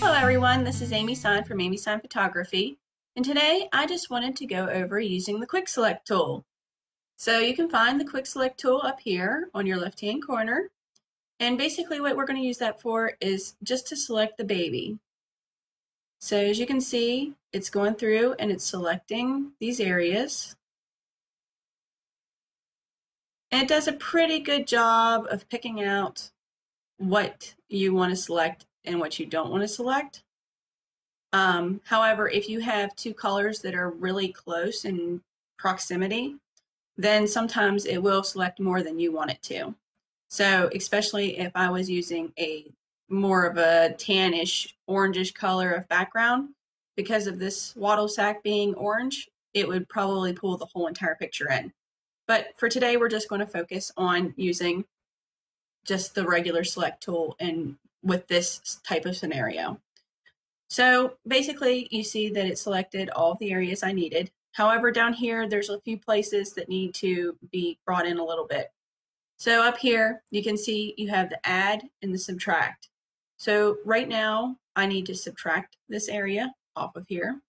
Hello everyone, this is Amy Sine from Amy Sine Photography, and today I just wanted to go over using the Quick Select tool. So you can find the Quick Select tool up here on your left hand corner, and basically what we're going to use that for is just to select the baby. So as you can see, it's going through and it's selecting these areas, and it does a pretty good job of picking out what you want to select and what you don't want to select. However, if you have two colors that are really close in proximity, then sometimes it will select more than you want it to. So especially if I was using a more of a tannish, orangish color of background, because of this wattle sack being orange, it would probably pull the whole entire picture in. But for today, we're just going to focus on using just the regular select tool and with this type of scenario. So basically you see that it selected all of the areas I needed. However, down here, there's a few places that need to be brought in a little bit. So up here, you can see you have the add and the subtract. So right now I need to subtract this area off of here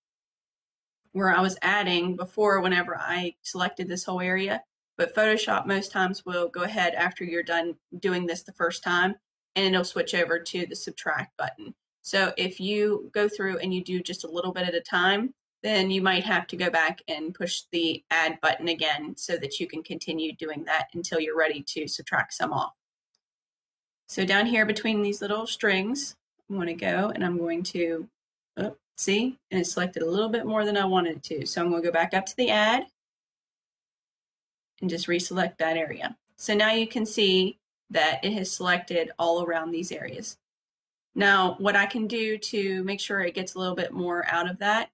where I was adding before whenever I selected this whole area. But Photoshop most times will go ahead after you're done doing this the first time, and it'll switch over to the subtract button. So if you go through and you do just a little bit at a time, then you might have to go back and push the add button again so that you can continue doing that until you're ready to subtract some off. So down here between these little strings, I'm going to go and I'm going to, see, and it selected a little bit more than I wanted it to. So I'm going to go back up to the add and just reselect that area. So now you can see that it has selected all around these areas. Now, what I can do to make sure it gets a little bit more out of that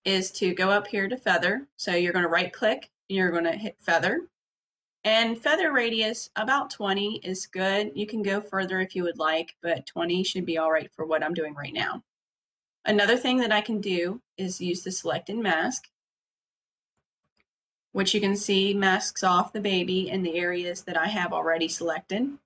is to go up here to feather. So you're going to right click and you're going to hit feather. And feather radius about 20 is good. You can go further if you would like, but 20 should be all right for what I'm doing right now. Another thing that I can do is use the select and mask, which you can see masks off the baby in the areas that I have already selected.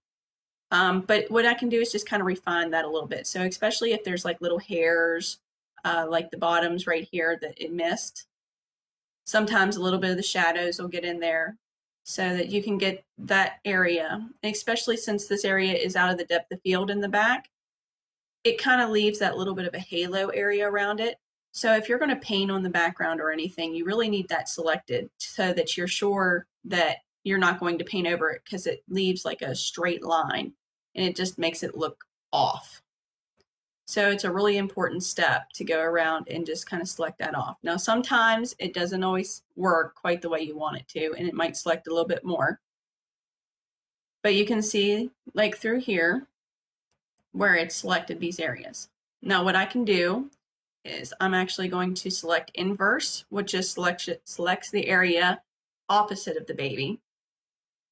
But what I can do is just kind of refine that a little bit. So especially if there's like little hairs, like the bottoms right here that it missed, sometimes a little bit of the shadows will get in there so that you can get that area, especially since this area is out of the depth of field in the back. It kind of leaves that little bit of a halo area around it. So if you're going to paint on the background or anything, you really need that selected so that you're sure that you're not going to paint over it, because it leaves like a straight line and it just makes it look off. So it's a really important step to go around and just kind of select that off. Now, sometimes it doesn't always work quite the way you want it to, and it might select a little bit more. But you can see like through here where it's selected these areas. Now, what I can do is I'm actually going to select inverse, which just selects the area opposite of the baby.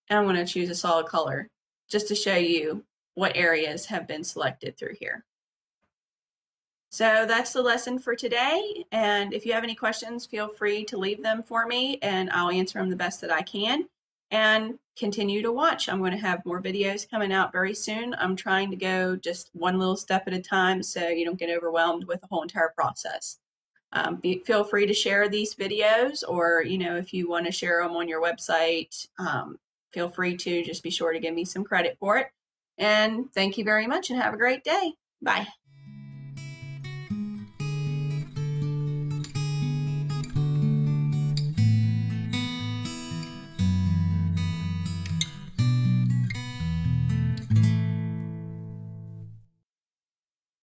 And I'm going to choose a solid color just to show you what areas have been selected through here. So that's the lesson for today. And if you have any questions, feel free to leave them for me and I'll answer them the best that I can. And continue to watch. I'm going to have more videos coming out very soon. I'm trying to go just one little step at a time so you don't get overwhelmed with the whole entire process. Feel free to share these videos, or if you want to share them on your website, feel free to. Just be sure to give me some credit for it. And thank you very much and have a great day. Bye.